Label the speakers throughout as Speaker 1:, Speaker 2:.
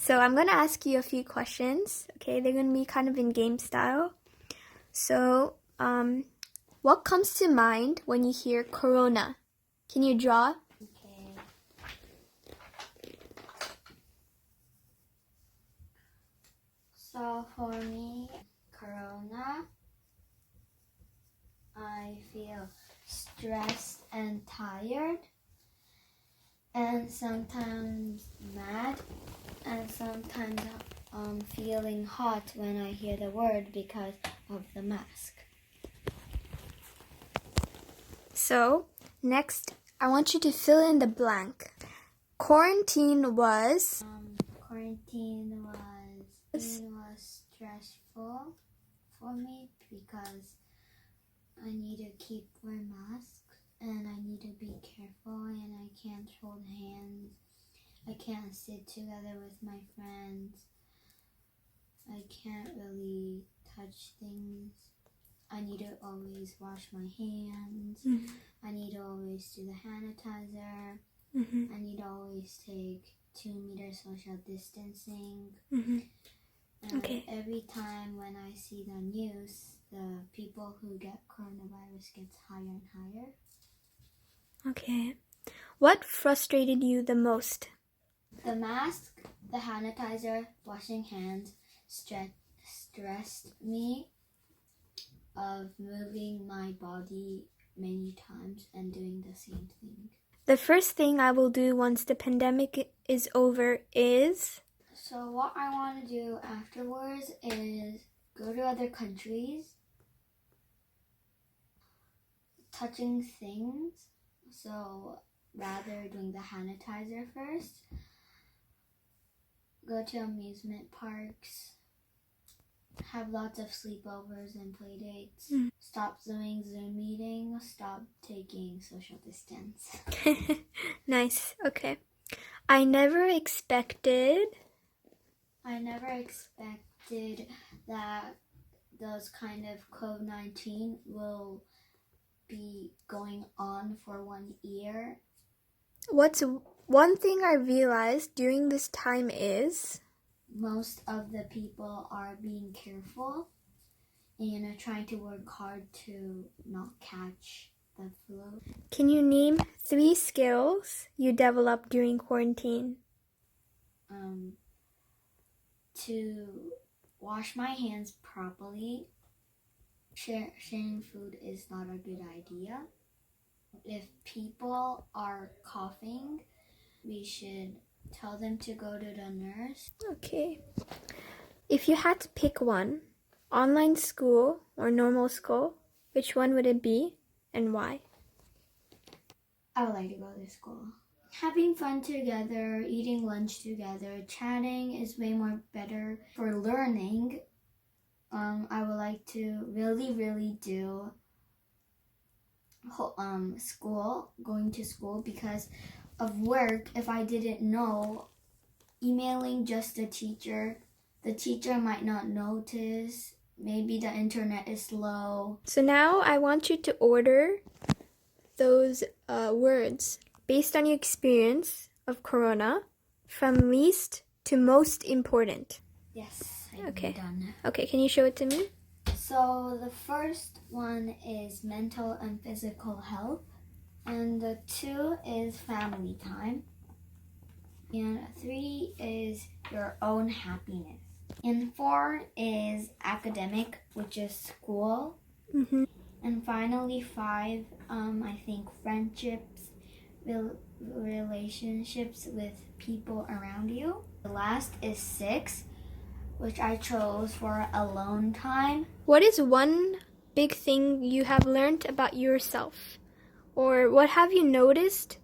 Speaker 1: So I'm going to ask you a few questions. Okay, they're going to be kind of in game style. So, what comes to mind when you hear corona? Can you draw?
Speaker 2: Okay. So for me, corona, I feel stressed and tired, and sometimes mad, and sometimes feeling hot when I hear the word because of the mask.
Speaker 1: So, next, I want you to fill in the blank. Quarantine was...
Speaker 2: Quarantine was stressful for me because I need to keep wearing masks and I need to be careful and I can't hold hands. I can't sit together with my friends. I can't really touch things. I need to always wash my hands. I need to always do the sanitizer. I need to always take 2-meter social distancing.
Speaker 1: Okay.
Speaker 2: Every time when I see the news, the people who get coronavirus gets higher and higher.
Speaker 1: Okay. What frustrated you the most?
Speaker 2: The mask, the sanitizer, washing hands stressed me of moving my body many times and doing the same thing.
Speaker 1: The first thing I will do once the pandemic is over is...
Speaker 2: So what I want to do afterwards is go to other countries, touching things. So rather doing the sanitizer first, go to amusement parks, have lots of sleepovers and play dates, stop doing Zoom meetings, stop taking social distance.
Speaker 1: Nice, okay. I never expected
Speaker 2: that those kind of COVID-19 will be going on for 1 year.
Speaker 1: What's one thing I realized during this time is...
Speaker 2: Most of the people are being careful and are trying to work hard to not catch the flu.
Speaker 1: Can you name 3 skills you developed during quarantine?
Speaker 2: To wash my hands properly. Sharing food is not a good idea. If people are coughing, we should tell them to go to the nurse.
Speaker 1: Okay. If you had to pick one, online school or normal school, which one would it be and why?
Speaker 2: I would like to go to school. Having fun together, eating lunch together, chatting is way more better for learning. I would like to really do going to school because of work. If I didn't know, emailing just the teacher might not notice. Maybe the internet is slow.
Speaker 1: So now I want you to order those words based on your experience of corona from least to most important.
Speaker 2: Yes, I'm
Speaker 1: Okay.
Speaker 2: done.
Speaker 1: Okay, can you show it to me?
Speaker 2: So the first one is mental and physical health, and the 2 is family time, and 3 is your own happiness, and 4 is academic, which is school, and finally 5, I think friendships, relationships with people around you. The last is 6, which I chose for alone time.
Speaker 1: What is one big thing you have learned about yourself? Or what have you noticed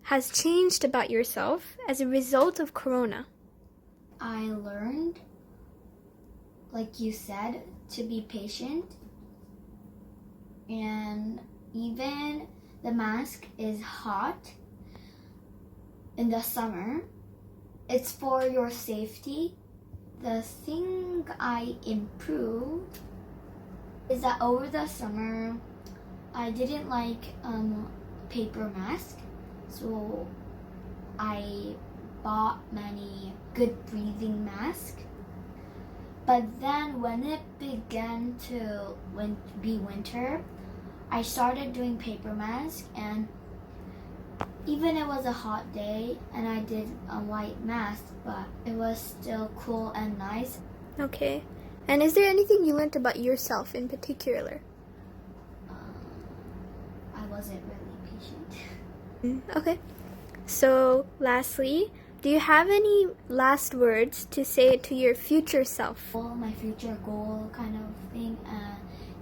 Speaker 1: has changed about yourself as a result of corona?
Speaker 2: I learned, like you said, to be patient. And even the mask is hot in the summer. It's for your safety. The thing I improved is that over the summer, I didn't like paper mask, so I bought many good breathing masks. But then when it began to be winter, I started doing paper mask, and even it was a hot day and I did a white mask, but it was still cool and nice.
Speaker 1: Okay. And is there anything you learned about yourself in particular?
Speaker 2: I wasn't really patient.
Speaker 1: Okay. So, lastly, do you have any last words to say to your future self?
Speaker 2: Well, my future goal kind of thing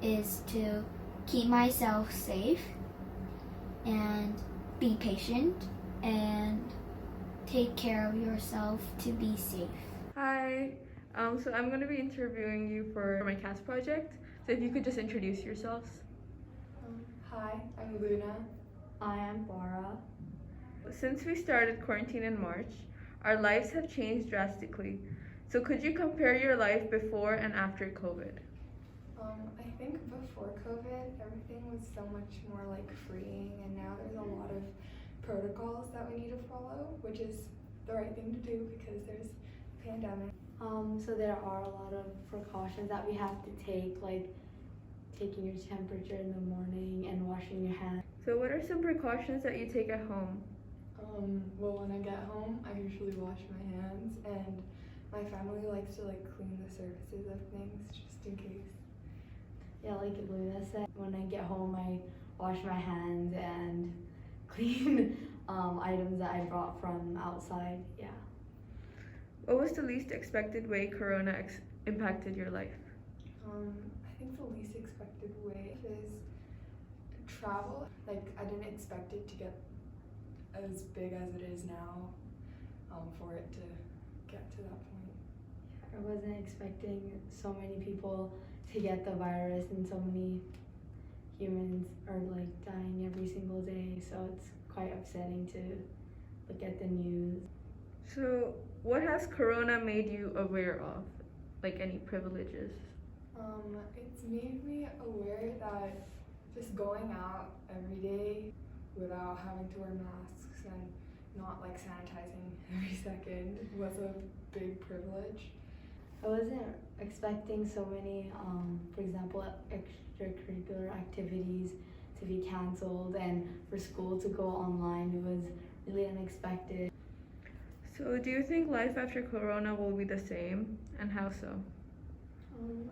Speaker 2: is to keep myself safe and be patient and take care of yourself to be safe.
Speaker 3: Hi, so I'm going to be interviewing you for my CAS project. So if you could just introduce yourselves.
Speaker 4: Hi, I'm Luna.
Speaker 5: I am Bara.
Speaker 3: Since we started quarantine in March, our lives have changed drastically. So could you compare your life before and after COVID?
Speaker 4: I think before COVID, everything was so much more like freeing, and now there's a lot of protocols that we need to follow, which is the right thing to do because there's a pandemic.
Speaker 5: So there are a lot of precautions that we have to take, like taking your temperature in the morning and washing your hands.
Speaker 3: So what are some precautions that you take at home?
Speaker 4: Well, when I get home, I usually wash my hands, and my family likes to like clean the surfaces of things just in case.
Speaker 5: Yeah, like Luna said, when I get home, I wash my hands and clean items that I brought from outside. Yeah.
Speaker 3: What was the least expected way Corona impacted your life?
Speaker 4: I think the least expected way is travel. Like, I didn't expect it to get as big as it is now, for it to get to that point.
Speaker 5: I wasn't expecting so many people to get the virus, and so many humans are like dying every single day, so it's quite upsetting to look at the news.
Speaker 3: So what has Corona made you aware of? Like any privileges?
Speaker 4: It's made me aware that just going out every day without having to wear masks and not like sanitizing every second was a big privilege.
Speaker 5: I wasn't expecting so many, for example, extracurricular activities to be canceled and for school to go online. It was really unexpected.
Speaker 3: So do you think life after Corona will be the same, and how so?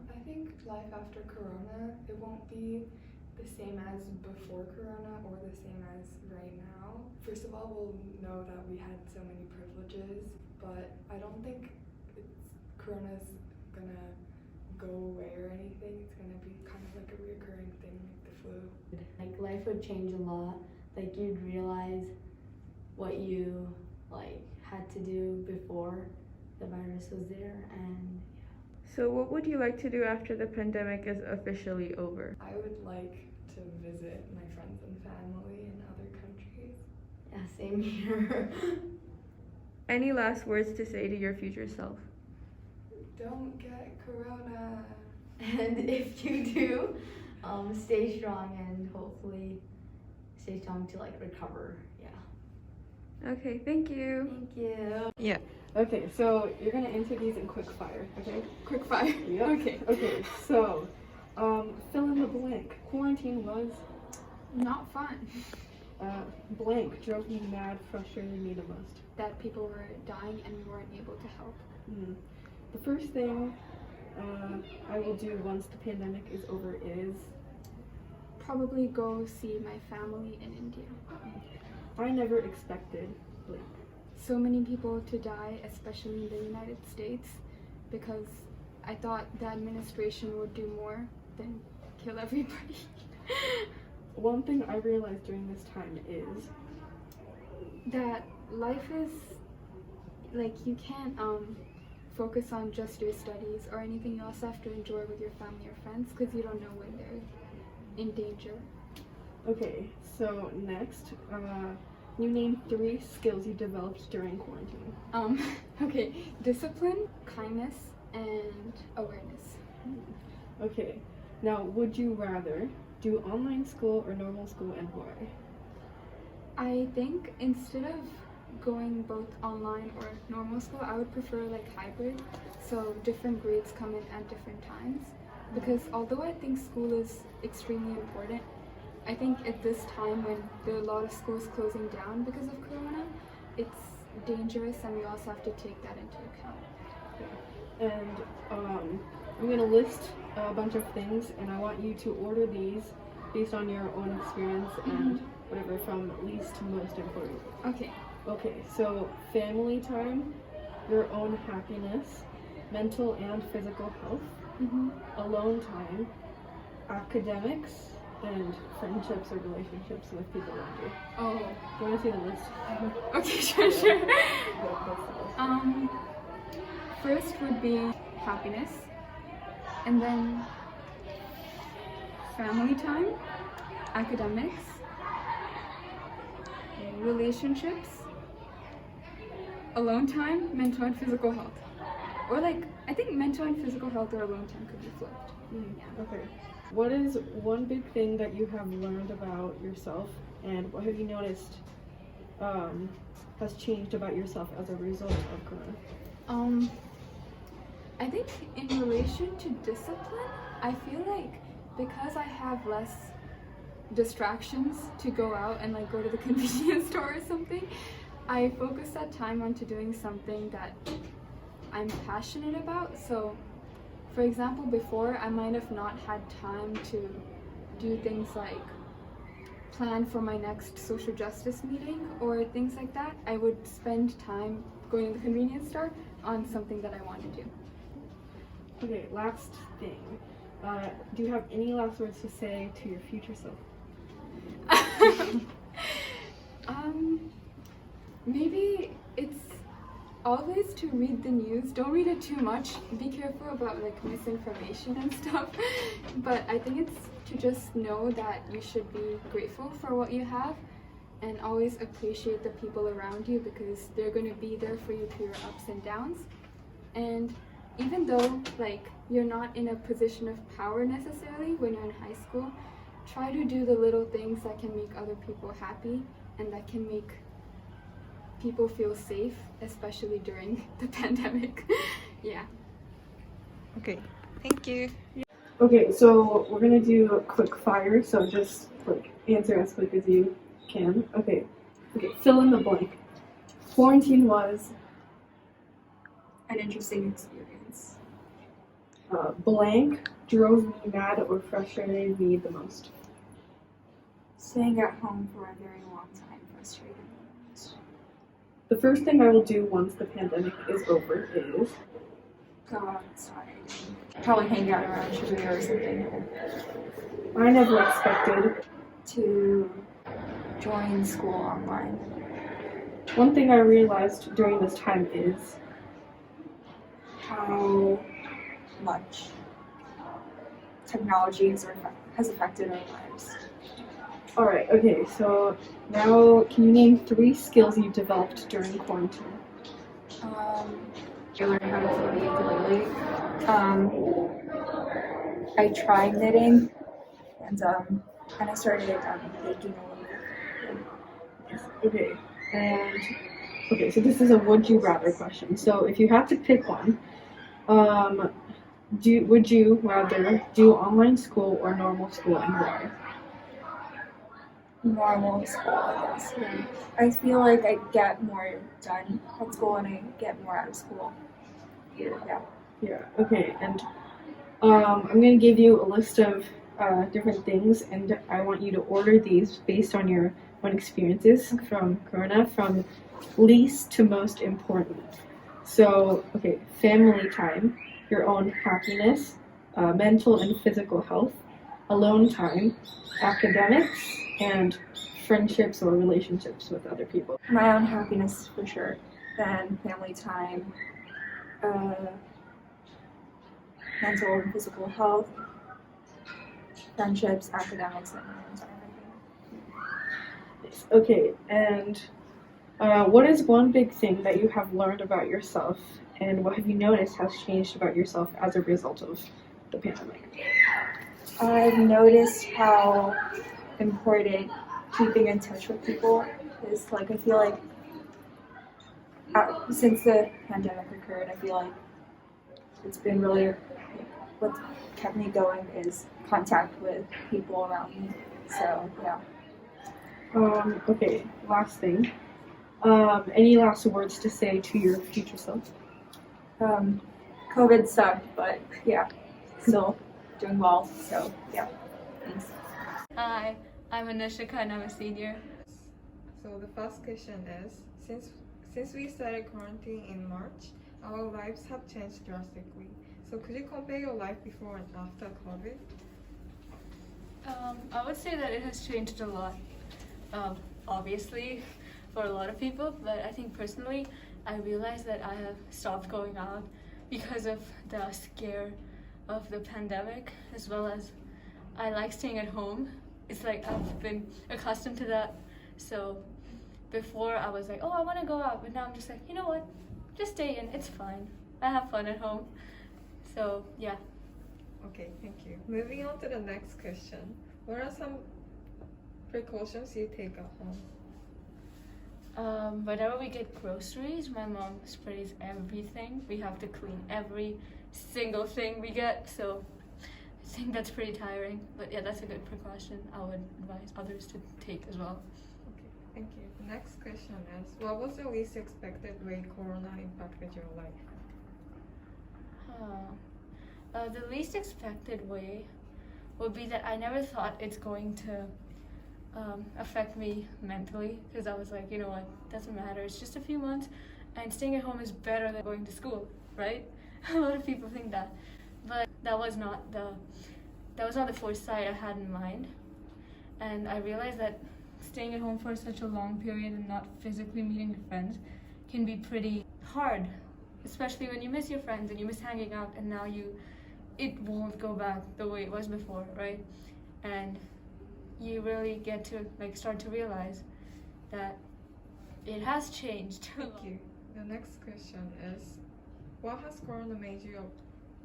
Speaker 4: I think life after Corona, it won't be the same as before Corona or the same as right now. First of all, we'll know that we had so many privileges, but I don't think Corona's gonna go away or anything. It's gonna be kind of like a reoccurring thing, like the flu.
Speaker 5: Like life would change a lot. Like you'd realize what you like had to do before the virus was there, and
Speaker 3: So what would you like to do after the pandemic is officially over?
Speaker 4: I would like to visit my friends and family in other countries.
Speaker 5: yeah, same here.
Speaker 3: Any last words to say to your future self?
Speaker 4: Don't get Corona.
Speaker 5: And if you do, stay strong and hopefully stay strong to like recover. Yeah.
Speaker 3: Okay, thank you.
Speaker 5: Thank you.
Speaker 6: Yeah.
Speaker 7: Okay, so you're gonna answer these in quick fire, okay?
Speaker 6: Quick fire.
Speaker 7: Yep.
Speaker 6: Okay.
Speaker 7: Okay, so, fill in the blank. Quarantine was,
Speaker 6: Not fun.
Speaker 7: blank, drove me mad, frustrated me the most.
Speaker 6: That people were dying and we weren't able to help.
Speaker 7: The first thing, I will do once the pandemic is over is,
Speaker 6: Probably go see my family in India.
Speaker 7: I never expected blank.
Speaker 6: So many people to die, especially in the United States, because I thought the administration would do more than kill everybody.
Speaker 7: One thing I realized during this time is,
Speaker 6: That life is like you can't focus on just your studies or anything. You also have to enjoy with your family or friends because you don't know when they're in danger.
Speaker 7: okay, so next, you name 3 skills you developed during quarantine.
Speaker 6: Okay, discipline, kindness, and awareness.
Speaker 7: Okay, now would you rather do online school or normal school, and why?
Speaker 6: I think instead of going both online or normal school, I would prefer like hybrid, so different grades come in at different times. Because although I think school is extremely important, I think at this time when there are a lot of schools closing down because of Corona, it's dangerous, and we also have to take that into account.
Speaker 7: And I'm going to list a bunch of things, and I want you to order these based on your own experience and whatever, from least to most important.
Speaker 6: Okay.
Speaker 7: Okay, so family time, your own happiness, mental and physical health, alone time, academics, and friendships or relationships with people around you.
Speaker 6: Oh.
Speaker 7: Do you want to see the list?
Speaker 6: Okay, sure. First would be happiness, and then family time, academics, relationships, alone time, mental and physical health. Or like, I think mental and physical health or alone time could be flipped.
Speaker 7: Okay. What is one big thing that you have learned about yourself, and what have you noticed has changed about yourself as a result of Corona?
Speaker 6: I think in relation to discipline, I feel like because I have less distractions to go out and like go to the convenience store or something, I focus that time onto doing something that I'm passionate about. So for example, before I might have not had time to do things like plan for my next social justice meeting or things like that. I would spend time going to the convenience store on something that I want to do.
Speaker 7: Okay, last thing. Do you have any last words to say to your future self?
Speaker 6: Maybe it's always to read the news. Don't read it too much. Be careful about like misinformation and stuff. But I think it's to just know that you should be grateful for what you have and always appreciate the people around you, because they're going to be there for you through your ups and downs. And even though like you're not in a position of power necessarily when you're in high school, try to do the little things that can make other people happy and that can make people feel safe, especially during the pandemic. Yeah.
Speaker 3: Okay, thank you.
Speaker 7: Okay, so we're gonna do a quick fire, so just like answer as quick as you can. Okay, fill in the blank. Quarantine was
Speaker 8: an interesting experience.
Speaker 7: Blank drove me mad or frustrated me the most.
Speaker 8: Staying at home for a very long time frustrated me.
Speaker 7: The first thing I will do once the pandemic is over is
Speaker 8: Go outside and probably hang out around Chhilwar or something.
Speaker 7: I never expected.
Speaker 8: To join school online.
Speaker 7: One thing I realized during this time is
Speaker 8: How much technology has affected our lives.
Speaker 7: Alright, okay, so now can you name 3 skills you developed during quarantine?
Speaker 8: I learned how to play the ukulele. I tried knitting, and I started baking a little bit.
Speaker 7: Okay, so this is a would you rather question. So if you had to pick one, would you rather do online school or normal school, and why?
Speaker 8: Normal school, I guess. Yeah. I feel like I get more done at school and I get more out of school here. Yeah.
Speaker 7: Okay, and I'm going to give you a list of different things, and I want you to order these based on your own experiences from Corona, from least to most important. So, okay, family time, your own happiness, mental and physical health, alone time, academics, and friendships or relationships with other people.
Speaker 8: My own happiness for sure. Then family time, mental and physical health, friendships, academics, and alone time.
Speaker 7: Okay, and what is one big thing that you have learned about yourself, and what have you noticed has changed about yourself as a result of the pandemic?
Speaker 8: I've noticed how important keeping in touch with people is. Like, I feel like since the pandemic occurred, I feel like it's been really what kept me going is contact with people around me. So yeah.
Speaker 7: Okay, last thing. Any last words to say to your future self?
Speaker 8: COVID sucked, but yeah, still doing well. So yeah, thanks.
Speaker 9: Hi, I'm Anishika and I'm a senior.
Speaker 3: So the first question is, since we started quarantine in March, our lives have changed drastically. So could you compare your life before and after COVID?
Speaker 9: I would say that it has changed a lot. Obviously, for a lot of people, but I think personally, I realized that I have stopped going out because of the scare of the pandemic, as well as I like staying at home. It's like I've been accustomed to that. So before I was like, oh, I want to go out, but now I'm just like, you know what? Just stay in. It's fine. I have fun at home. So yeah.
Speaker 3: Okay, thank you. Moving on to the next question. What are some precautions you take at home?
Speaker 9: Whenever we get groceries, my mom sprays everything. We have to clean every single thing we get, so I think that's pretty tiring. But yeah, that's a good precaution. I would advise others to take as well.
Speaker 3: Okay, thank you. The next question is, what was the least expected way Corona impacted your life?
Speaker 9: The least expected way would be that I never thought it's going to affect me mentally, because I was like, you know what, doesn't matter, it's just a few months and staying at home is better than going to school, right? A lot of people think that, but that was not the foresight I had in mind. And I realized that staying at home for such a long period and not physically meeting your friends can be pretty hard, especially when you miss your friends and you miss hanging out, and now it won't go back the way it was before, right? And you really get to start to realize that it has changed.
Speaker 3: Thank you. The next question is, what has Corona made you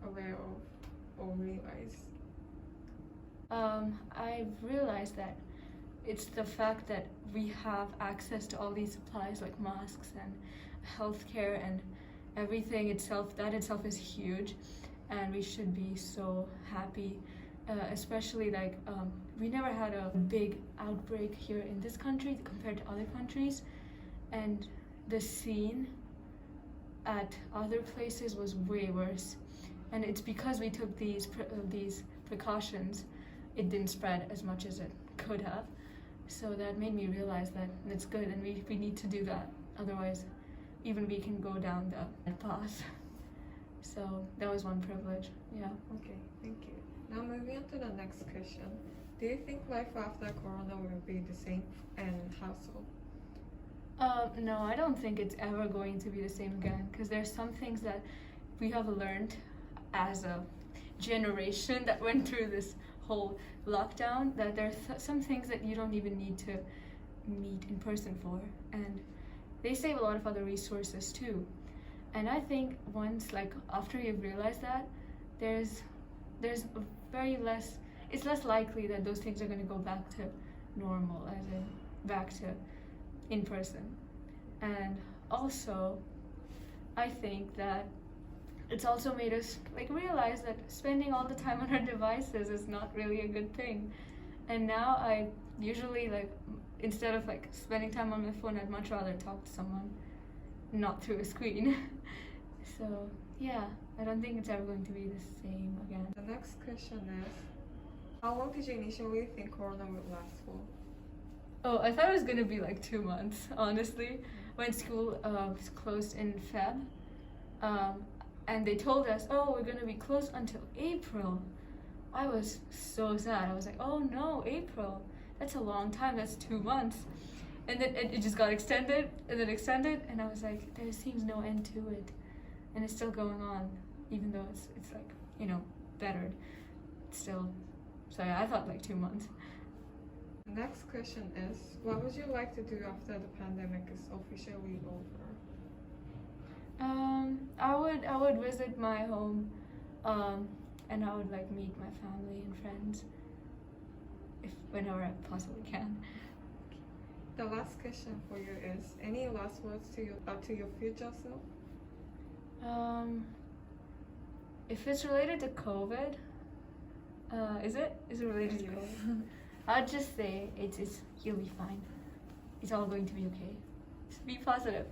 Speaker 3: aware of or realize?
Speaker 9: I've realized that it's the fact that we have access to all these supplies like masks and healthcare and everything itself. That itself is huge, and we should be so happy. Especially we never had a big outbreak here in this country compared to other countries, and the scene at other places was way worse, and it's because we took these precautions. It didn't spread as much as it could have, so that made me realize that it's good, and we need to do that, otherwise even we can go down that path. So that was one privilege. Yeah.
Speaker 3: Okay, thank you. Now moving on to the next question. Do you think life after Corona will be the same, and how so?
Speaker 9: No, I don't think it's ever going to be the same again, because there's some things that we have learned as a generation that went through this whole lockdown, that there's some things that you don't even need to meet in person for, and they save a lot of other resources too. And I think once, after you've realized that, there's it's less likely that those things are going to go back to normal, as in back to in person. And also, I think that it's also made us realize that spending all the time on our devices is not really a good thing. And now I usually instead of spending time on my phone, I'd much rather talk to someone, not through a screen. So yeah, I don't think it's ever going to be the same again.
Speaker 3: The next question is, how long did you initially think Corona would last for?
Speaker 9: Oh, I thought it was going to be 2 months, honestly, when school was closed in Feb. And they told us, oh, we're going to be closed until April. I was so sad. I was like, oh no, April. That's a long time. That's 2 months. And then it just got extended, and then extended, and I was like, there seems no end to it. And it's still going on, even though it's bettered. It's still, so yeah, I thought 2 months.
Speaker 3: The next question is, what would you like to do after the pandemic is officially over?
Speaker 9: I would visit my home, and I would meet my family and friends, whenever I possibly can.
Speaker 3: The last question for you is: any last words to your future self?
Speaker 9: If it's related to COVID, is it related to COVID? I'd just say you'll be fine. It's all going to be okay. Just be positive.